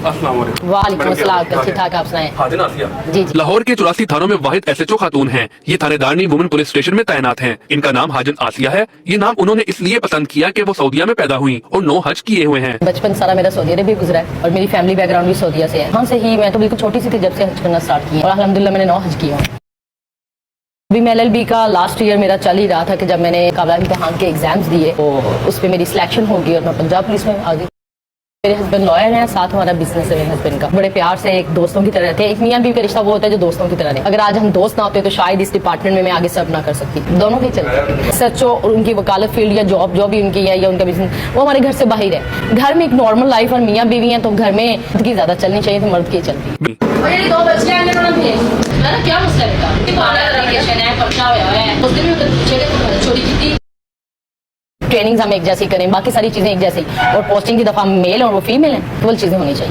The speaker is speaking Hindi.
वालेकुम अस्सलाम, ठीक ठाक, आप सुनाएं? हाजिर आसिया जी जी। लाहौर के 84 थानों में वाहिद SHO खातून हैं। ये थानेदारनी वुमेन पुलिस स्टेशन में तैनात हैं। इनका नाम हाजन आसिया है। ये नाम उन्होंने इसलिए पसंद किया कि वो सऊदीया में पैदा हुई और 9 हज किए हुए हैं। बचपन सारा मेरा सऊदी अरब भी गुजरा है और मेरी फैमिली बैकग्राउंड भी सऊदीया से है। हाँ से ही मैं तो बिल्कुल छोटी सी थी जब से हज करना स्टार्ट किया और अल्हम्दुलिल्लाह मैंने 9 हज किया। अभी मैं LLB का लास्ट ईयर मेरा चल ही रहा था कि जब मैंने काबला इम्तिहान के एग्जाम्स दिए तो उस पर मेरी सिलेक्शन हो गई और मैं पंजाब पुलिस में आ गई। मेरे हस्बैंड लॉयर हैं, साथ हमारा बिजनेस है मेरे हस्बैंड का। बड़े प्यार से एक दोस्तों की तरह रहते हैं। एक मियां बीवी का रिश्ता वो होता है जो दोस्तों की तरह रहे। अगर आज हम दोस्त ना होते तो शायद इस डिपार्टमेंट में मैं आगे सर्व ना कर सकती। दोनों ही चलते SHO और उनकी वकालत फील्ड या जॉब जो भी उनकी है या उनका बिजनेस वो हमारे घर से बाहर है। घर में एक नॉर्मल लाइफ और मियाँ बीवी है तो घर में मर्द की ज्यादा चलनी चाहिए तो मर्द की चलती है। क्या मसला है? ट्रेनिंग्स हम एक जैसी करें, बाकी सारी चीजें एक जैसी और पोस्टिंग की दफा मेल और वो फीमेल है, केवल चीजें होनी चाहिए।